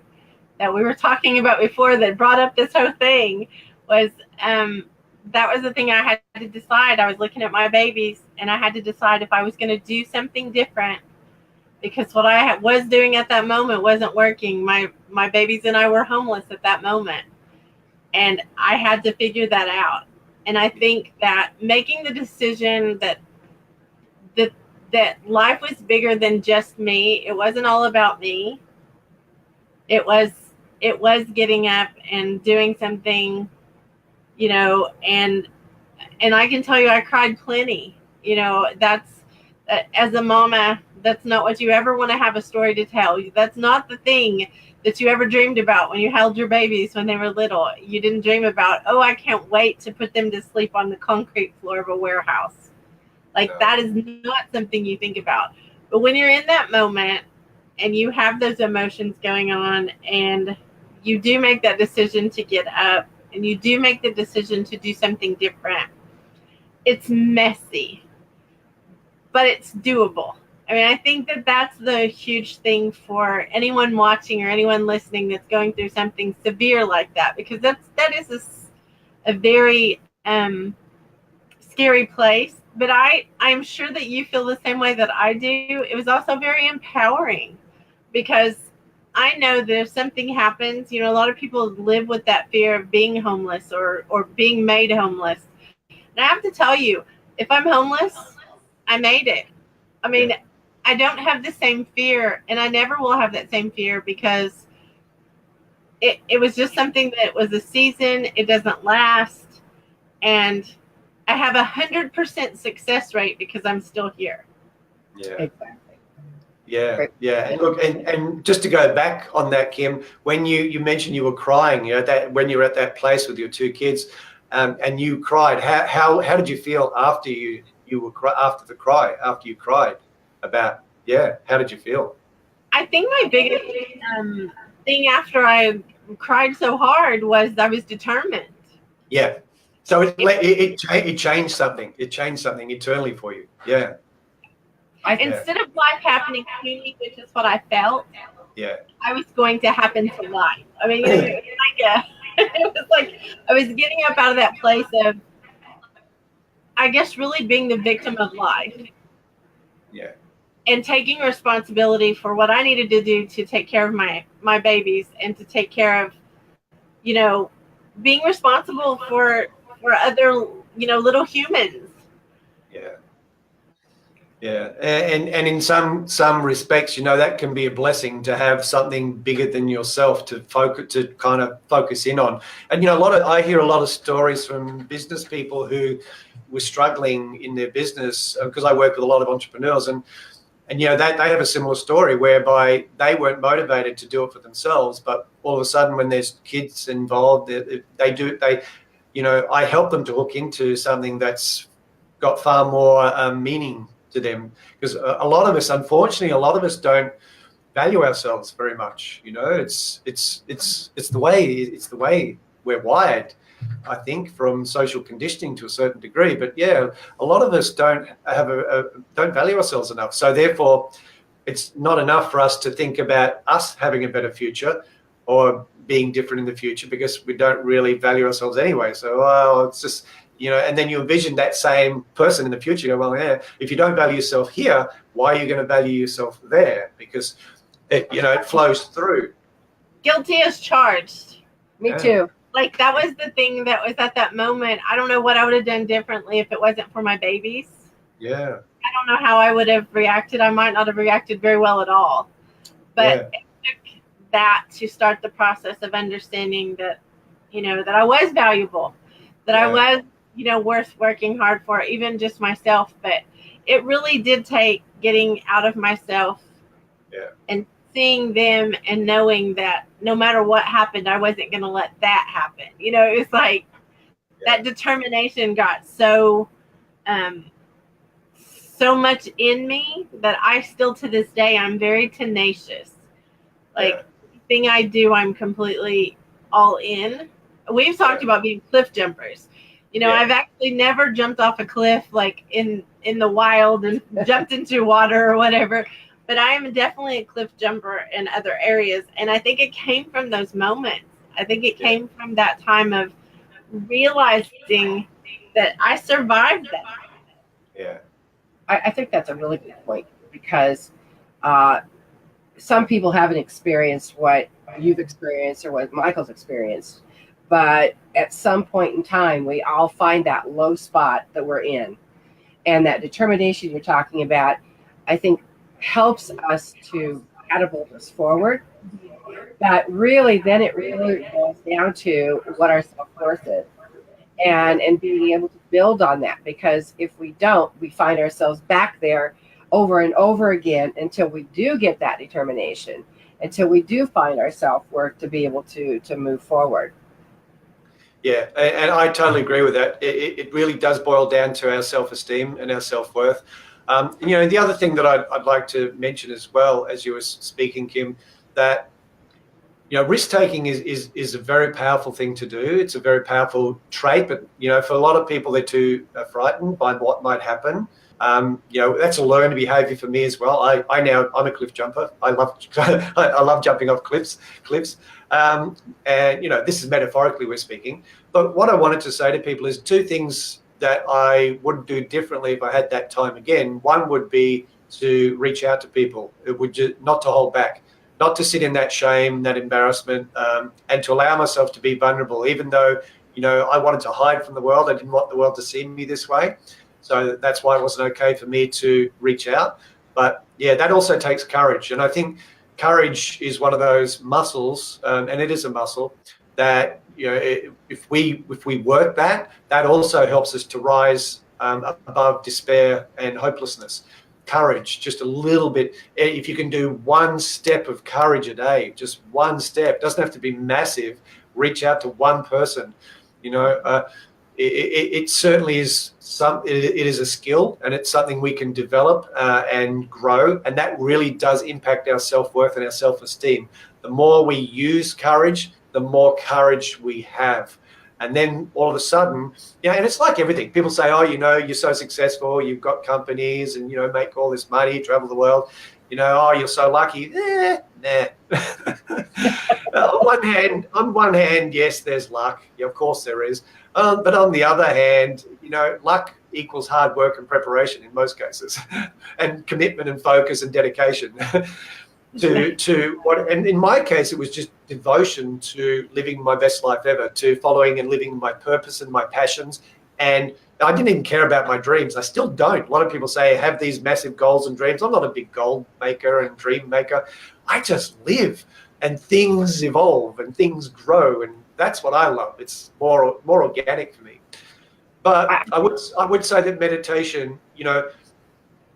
that we were talking about before that brought up this whole thing was that was the thing I had to decide. I was looking at my babies and I had to decide if I was going to do something different, because what I was doing at that moment wasn't working. My babies and I were homeless at that moment, and I had to figure that out. And I think that making the decision that life was bigger than just me. It wasn't all about me. It was getting up and doing something, and I can tell you I cried plenty. That's as a mama, that's not what you ever want to have a story to tell. That's not the thing that you ever dreamed about when you held your babies when they were little. You didn't dream about, oh, I can't wait to put them to sleep on the concrete floor of a warehouse. That is not something you think about. But when you're in that moment and you have those emotions going on and you do make that decision to get up and you do make the decision to do something different, it's messy, but it's doable. I mean, I think that that's the huge thing for anyone watching or anyone listening that's going through something severe like that, because that is a very scary place. But I'm sure that you feel the same way that I do. It was also very empowering, because I know that if something happens, a lot of people live with that fear of being homeless or being made homeless. And I have to tell you, if I'm homeless, I made it. I mean, I don't have the same fear, and I never will have that same fear, because it was just something that was a season. It doesn't last. And I have 100% success rate because I'm still here. Yeah. Exactly. Yeah. Yeah. And look, and just to go back on that, Kim, when you mentioned you were crying, that when you were at that place with your two kids, and you cried, how did you feel after you after you cried about, how did you feel? I think my biggest thing after I cried so hard was I was determined. Yeah. So it changed something. It changed something internally for you. Yeah. Instead of life happening to me, which is what I felt, I was going to happen to life. I mean, it was like I was getting up out of that place of, I guess, really being the victim of life. Yeah. And taking responsibility for what I needed to do to take care of my babies and to take care of, being responsible for other, little humans. Yeah. Yeah. And in some respects, that can be a blessing to have something bigger than yourself to kind of focus in on. And, I hear a lot of stories from business people who were struggling in their business, because I work with a lot of entrepreneurs, and they have a similar story whereby they weren't motivated to do it for themselves, but all of a sudden when there's kids involved, I help them to hook into something that's got far more meaning to them, because a lot of us don't value ourselves very much. You know, it's the way we're wired, I think, from social conditioning to a certain degree. But yeah, a lot of us don't value ourselves enough. So therefore, it's not enough for us to think about us having a better future or being different in the future, because we don't really value ourselves anyway. So, well, it's just, you know, and then you envision that same person in the future. You go, well, yeah, if you don't value yourself here, why are you going to value yourself there? Because it flows through. Guilty as charged. Me too. Like, that was the thing that was at that moment. I don't know what I would have done differently if it wasn't for my babies. Yeah. I don't know how I would have reacted. I might not have reacted very well at all. But it took that to start the process of understanding that, you know, that I was valuable, that I was, you know, worth working hard for, even just myself. But it really did take getting out of myself and seeing them and knowing that no matter what happened, I wasn't going to let that happen. You know, it was like that determination got so much in me that I still, to this day, I'm very tenacious. Like, anything I do, I'm completely all in. We've talked about being cliff jumpers. You know, I've actually never jumped off a cliff like in the wild and jumped into water or whatever. But I am definitely a cliff jumper in other areas. And I think it came from those moments. I think it came from that time of realizing that I survived that. Yeah. I think that's a really good point, because some people haven't experienced what you've experienced or what Michael's experienced. But at some point in time, we all find that low spot that we're in. And that determination you're talking about, I think, helps us to catapult us forward. But really, then it really boils down to what our self-worth is, and being able to build on that. Because if we don't, we find ourselves back there over and over again until we do get that determination, until we do find our self-worth to be able to move forward. Yeah, and I totally agree with that. It really does boil down to our self-esteem and our self-worth. You know, the other thing that I'd like to mention as well, as you were speaking, Kim, that, you know, risk-taking is a very powerful thing to do. It's a very powerful trait, but, you know, for a lot of people, they're too frightened by what might happen. You know, that's a learned behavior for me as well. I'm a cliff jumper. I love jumping off cliffs. And, you know, this is metaphorically we're speaking. But what I wanted to say to people is two things that I would do differently if I had that time again. One would be to reach out to people. It would just not to hold back, not to sit in that shame, that embarrassment, and to allow myself to be vulnerable, even though, you know, I wanted to hide from the world. I didn't want the world to see me this way. So that's why it wasn't okay for me to reach out. But yeah, that also takes courage. And I think courage is one of those muscles, and it is a muscle that, you know, if we work that also helps us to rise above despair and hopelessness. Courage, just a little bit. If you can do one step of courage a day, just one step, doesn't have to be massive. Reach out to one person. You know, it certainly is it is a skill, and it's something we can develop and grow, and that really does impact our self-worth and our self-esteem. The more we use courage, the more courage we have. And then all of a sudden, yeah, and it's like everything. People say, oh, you know, you're so successful, you've got companies and, you know, make all this money, travel the world. You know, oh, you're so lucky. Nah. On one hand, yes, there's luck. Yeah, of course there is. But on the other hand, you know, luck equals hard work and preparation in most cases, and commitment and focus and dedication. to what, and in my case, it was just devotion to living my best life ever, to following and living my purpose and my passions. And I didn't even care about my dreams. I still don't. A lot of people say I have these massive goals and dreams. I'm not a big goal maker and dream maker. I just live, and things evolve and things grow, and that's what I love. It's more organic for me. But I would say that meditation, you know,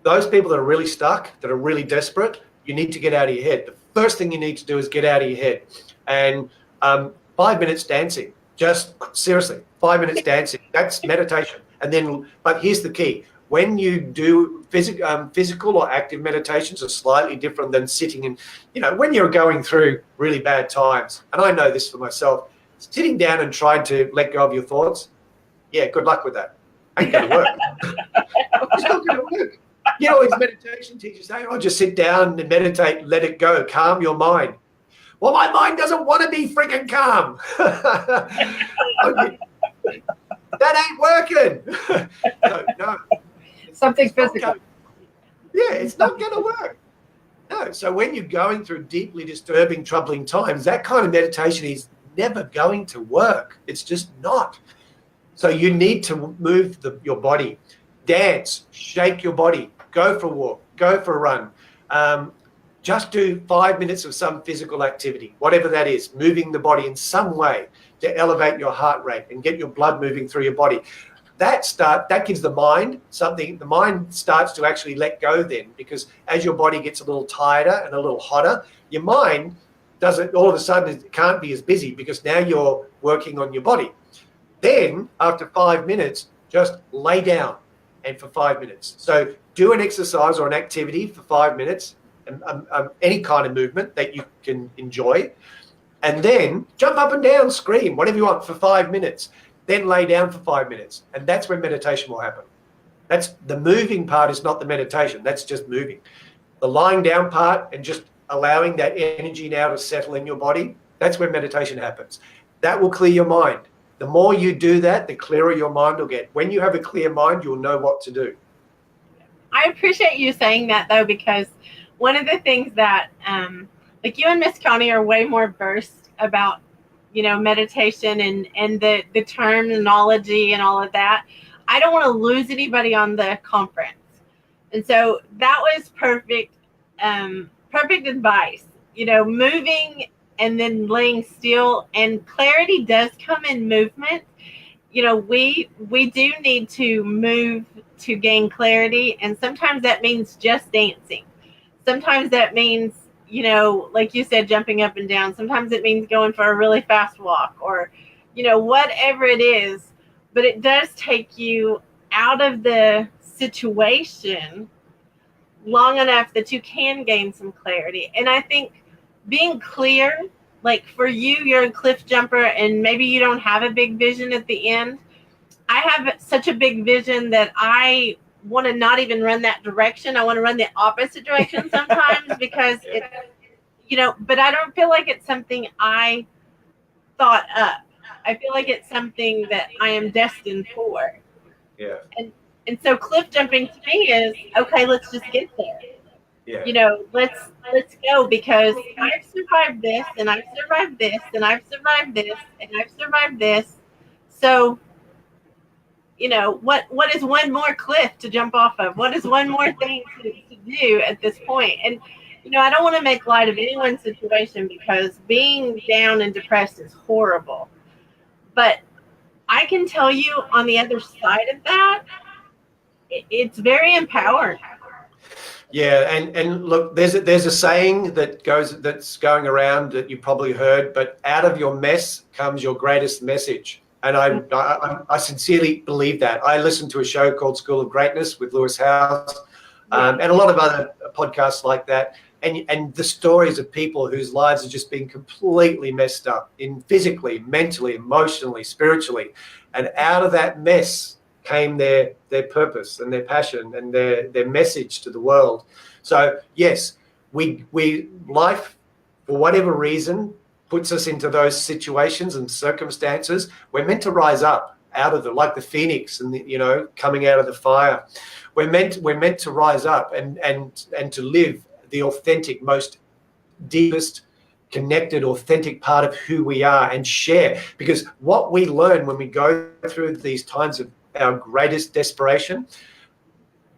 those people that are really stuck, that are really desperate, you need to get out of your head. The first thing you need to do is get out of your head. And 5 minutes dancing, just seriously, 5 minutes dancing, that's meditation. And then, but here's the key. when you do physical or active meditations are slightly different than sitting in, when you're going through really bad times. And I know this for myself, sitting down and trying to let go of your thoughts. Yeah, good luck with that. Ain't going to work. It's not going to work. These meditation teachers say, just sit down and meditate, let it go, calm your mind. Well, my mind doesn't want to be freaking calm. That ain't working. No. Something physical. It's not going to work. No. So when you're going through deeply disturbing, troubling times, that kind of meditation is never going to work. It's just not. So you need to move your body, dance, shake your body, go for a walk, go for a run. Just do 5 minutes of some physical activity, whatever that is, moving the body in some way to elevate your heart rate and get your blood moving through your body. That gives the mind something. The mind starts to actually let go then, because as your body gets a little tighter and a little hotter, your mind doesn't, all of a sudden it can't be as busy because now you're working on your body. Then after 5 minutes, just lay down and for 5 minutes. So do an exercise or an activity for 5 minutes, any kind of movement that you can enjoy, and then jump up and down, scream, whatever you want for 5 minutes. Then lay down for 5 minutes, and that's when meditation will happen. That's the moving part is not the meditation. That's just moving. The lying down part and just allowing that energy now to settle in your body, that's when meditation happens. That will clear your mind. The more you do that, the clearer your mind will get. When you have a clear mind, you'll know what to do. I appreciate you saying that, though, because one of the things that, like you and Miss Coni are way more versed about, meditation and the terminology and all of that. I don't want to lose anybody on the conference. And so that was perfect advice, moving and then laying still, and clarity does come in movement. We do need to move to gain clarity. And sometimes that means just dancing. Sometimes that means, like you said, jumping up and down. Sometimes it means going for a really fast walk or, whatever it is. But it does take you out of the situation long enough that you can gain some clarity. And I think being clear, like for you're a cliff jumper and maybe you don't have a big vision at the end. I have such a big vision that I want to not even run that direction. I want to run the opposite direction sometimes because it, but I don't feel like it's something I thought up. I feel like it's something that I am destined for. Yeah. And so cliff jumping to me is, okay, let's just get there. Yeah. Let's go, because I've survived this and I've survived this and I've survived this and I've survived this. So what is one more cliff to jump off of? What is one more thing to do at this point? And, I don't want to make light of anyone's situation because being down and depressed is horrible. But I can tell you on the other side of that, it's very empowering. Yeah, and look, there's a saying that's going around that you probably heard, but out of your mess comes your greatest message. And I sincerely believe that. I listened to a show called School of Greatness with Lewis Howes, and a lot of other podcasts like that. And the stories of people whose lives have just been completely messed up in physically, mentally, emotionally, spiritually. And out of that mess came their purpose and their passion and their message to the world. So yes, we life, for whatever reason, puts us into those situations and circumstances. We're meant to rise up out of like the phoenix and coming out of the fire. We're meant to rise up and to live the authentic, most deepest, connected, authentic part of who we are and share. Because what we learn when we go through these times of our greatest desperation,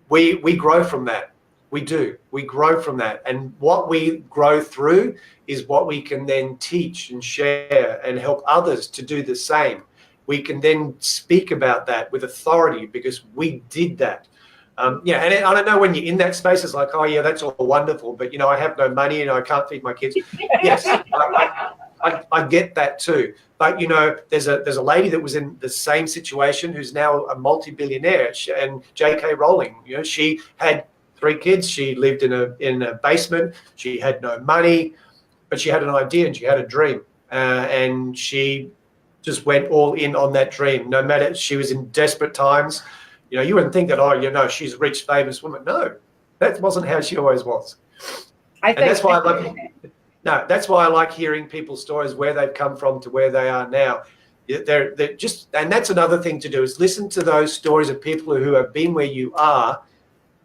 we grow from that. We do. We grow from that. And what we grow through is what we can then teach and share and help others to do the same. We can then speak about that with authority because we did that. And I don't know, when you're in that space, it's like, oh, yeah, that's all wonderful. But, I have no money and I can't feed my kids. Yes, I get that too. But there's a lady that was in the same situation who's now a multi-billionaire, and J.K. Rowling. She had 3 kids. She lived in a basement. She had no money, but she had an idea and she had a dream, and she just went all in on that dream. No matter, she was in desperate times. You wouldn't think that, she's a rich, famous woman. No, that wasn't how she always was. And that's why that's why I like hearing people's stories, where they've come from to where they are now. They're just, and that's another thing to do, is listen to those stories of people who have been where you are,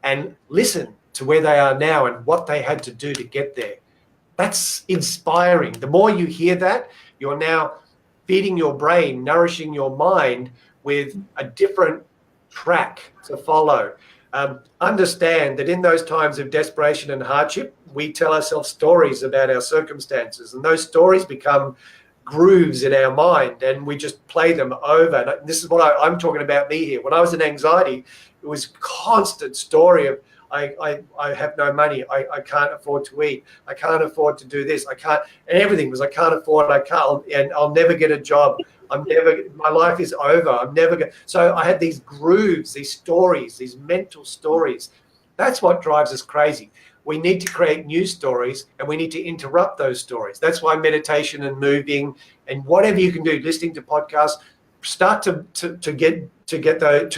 and listen to where they are now and what they had to do to get there. That's inspiring. The more you hear that, you're now feeding your brain, nourishing your mind with a different track to follow. Understand that in those times of desperation and hardship, we tell ourselves stories about our circumstances, and those stories become grooves in our mind, and we just play them over. And this is what I'm talking about me here. When I was in anxiety, it was a constant story of, I have no money, I can't afford to eat, I can't afford to do this, I can't, and everything was, I can't afford, I can't, and I'll never get a job, my life is over, I'm never going. So I had these grooves, these stories, these mental stories. That's what drives us crazy. We need to create new stories, and we need to interrupt those stories. That's why meditation and moving and whatever you can do, listening to podcasts, start to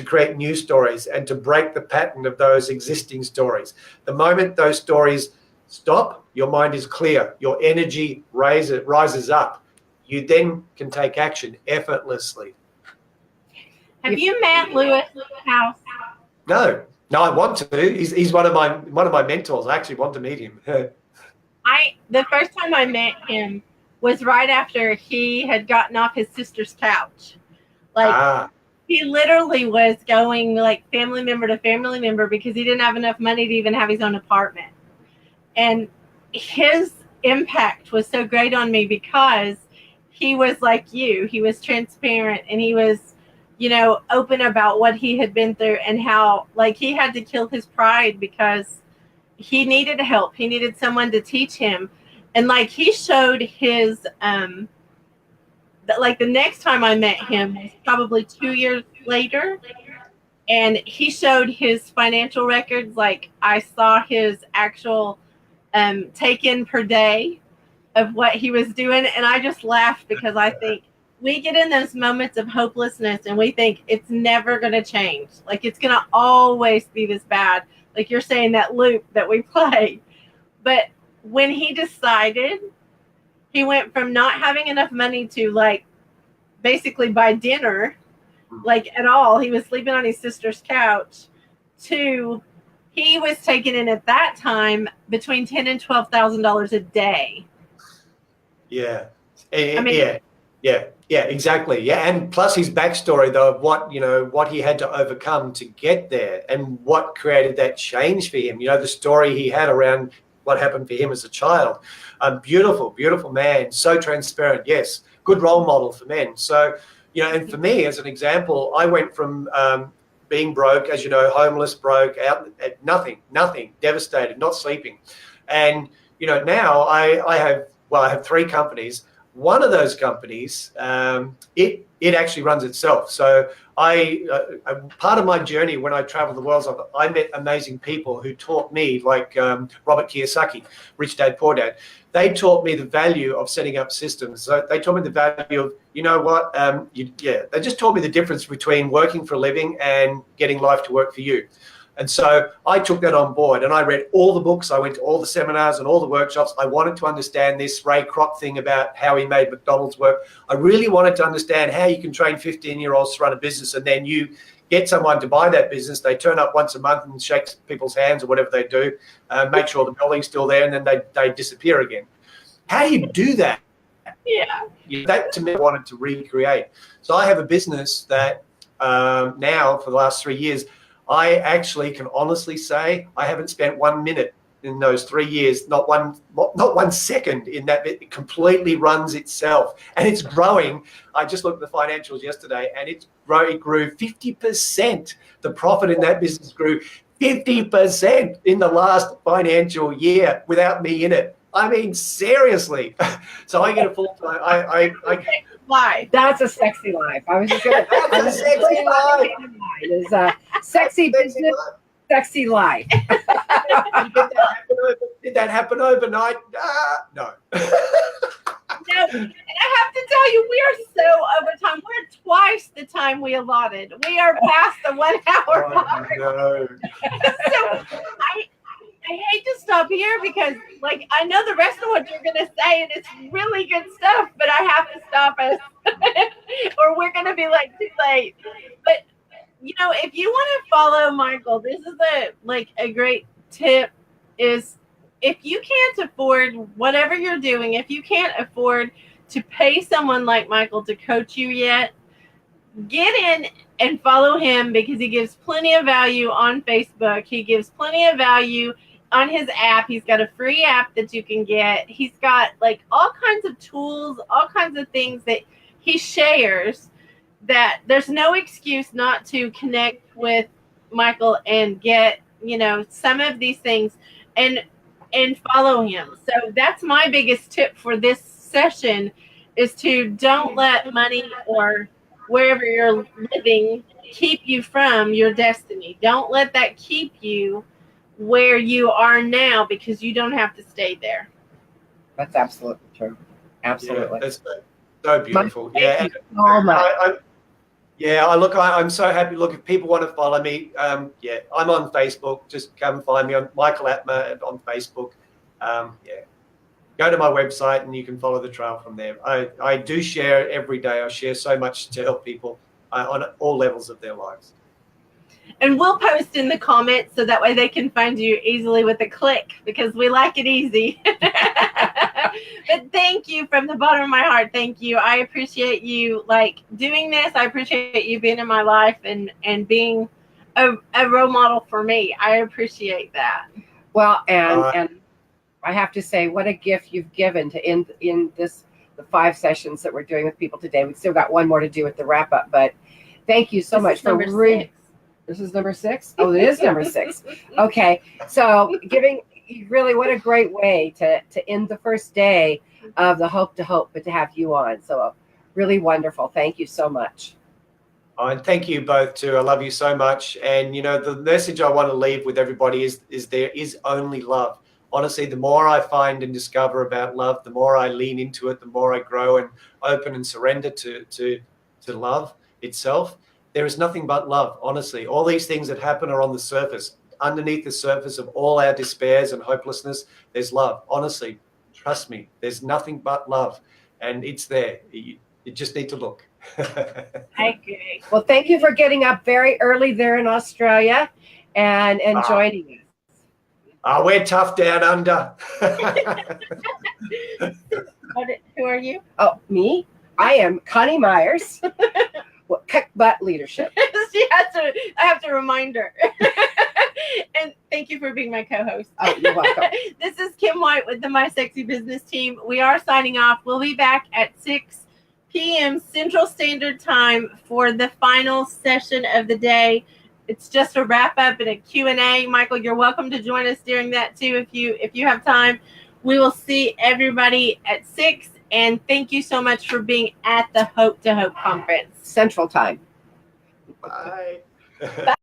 create new stories and to break the pattern of those existing stories. The moment those stories stop, your mind is clear, your energy rises up. You then can take action effortlessly. Have you met Lewis House? No, I want to. He's one of my mentors. I actually want to meet him. The first time I met him was right after he had gotten off his sister's couch. He literally was going like family member to family member because he didn't have enough money to even have his own apartment. And his impact was so great on me because he was like you. He was transparent, and he was, open about what he had been through, and how he had to kill his pride because he needed help. He needed someone to teach him. And he showed his, the next time I met him was probably 2 years later, and he showed his financial records. I saw his actual take-in per day of what he was doing, and I just laughed because I think we get in those moments of hopelessness and we think it's never going to change. It's going to always be this bad. You're saying, that loop that we play. But when he decided, he went from not having enough money to basically buy dinner, at all. He was sleeping on his sister's couch, to he was taking in at that time between $10,000 and $12,000 a day. Yeah. Yeah, exactly. Yeah, and plus his backstory, though, of what he had to overcome to get there, and what created that change for him. The story he had around what happened for him as a child. Beautiful, beautiful man. So transparent. Yes, good role model for men. So, and for me, as an example, I went from being broke, as you know, homeless, broke, out at nothing, devastated, not sleeping, and now I have 3 companies. One of those companies, it actually runs itself. So part of my journey when I traveled the world, I met amazing people who taught me, like Robert Kiyosaki, Rich Dad, Poor Dad. They taught me the value of setting up systems. So they taught me the value of, they just taught me the difference between working for a living and getting life to work for you. And so I took that on board, and I read all the books. I went to all the seminars and all the workshops. I wanted to understand this Ray Kroc thing about how he made McDonald's work. I really wanted to understand how you can train 15-year-olds to run a business, and then you get someone to buy that business. They turn up once a month and shake people's hands or whatever they do, make sure the building's still there, and then they disappear again. How do you do that? Yeah. That, to me, I wanted to recreate. So I have a business that now, for the last 3 years, I actually can honestly say I haven't spent 1 minute in those 3 years, not one second in that. It completely runs itself, and it's growing. I just looked at the financials yesterday, and it grew 50%. The profit in that business grew 50% in the last financial year without me in it. I mean, seriously. So I get a full time. Why? That's a sexy life. I was just going to. That's a sexy life. Is a sexy business, sexy life. Did that happen overnight? No. No, and I have to tell you, we are so over time. We're twice the time we allotted. We are past the 1 hour mark. No. So I hate to stop here because, like, I know the rest of what you're going to say, and it's really good stuff, but I have to stop us, or we're going to be, like, too late. But, you know, if you want to follow Michael, this is a great tip is if you can't afford whatever you're doing, if you can't afford to pay someone like Michael to coach you yet, get in and follow him because he gives plenty of value on Facebook. He gives plenty of value on his app. He's got a free app that you can get. He's got like all kinds of tools, all kinds of things that he shares that there's no excuse not to connect with Michael and get, you know, some of these things and follow him. So that's my biggest tip for this session is to don't let money or wherever you're living keep you from your destiny. Don't let that keep you where you are now because you don't have to stay there. That's absolutely true. Absolutely. Yeah, that's so beautiful. Thank you so much. I'm so happy. Look, if people want to follow me, I'm on Facebook. Just come find me on Michael Atma on Facebook. Go to my website and you can follow the trail from there. I do share every day. I share so much to help people on all levels of their lives. And we'll post in the comments so that way they can find you easily with a click because we like it easy. But thank you from the bottom of my heart. Thank you. I appreciate you like doing this. I appreciate you being in my life and being a role model for me. I appreciate that. Well, and I have to say, what a gift you've given to in the 5 sessions that we're doing with people today. We've still got one more to do with the wrap up, but thank you so much for This is number 6? Oh, it is number 6. Okay. So giving really what a great way to end the first day of the Hope to Hope, but to have you on. So really wonderful. Thank you so much. Oh, and thank you both too. I love you so much. And you know, the message I want to leave with everybody is there is only love. Honestly, the more I find and discover about love, the more I lean into it, the more I grow and open and surrender to love itself. There is nothing but love, honestly. All these things that happen are on the surface. Underneath the surface of all our despairs and hopelessness, there's love. Honestly, trust me, there's nothing but love. And it's there. You just need to look. I agree. Well, thank you for getting up very early there in Australia and joining us. We're tough down under. Who are you? Oh, me? I am Coni Meyers. Kick butt leadership. I have to remind her. And thank you for being my co-host. Oh, you're welcome. This is Kim White with the My Sexy Business team. We are signing off. We'll be back at 6 p.m. Central Standard Time for the final session of the day. It's just a wrap up and a Q&A. Michael, you're welcome to join us during that too if you have time. We will see everybody at 6. And thank you so much for being at the Hope to Hope conference. Central Time. Bye. Bye.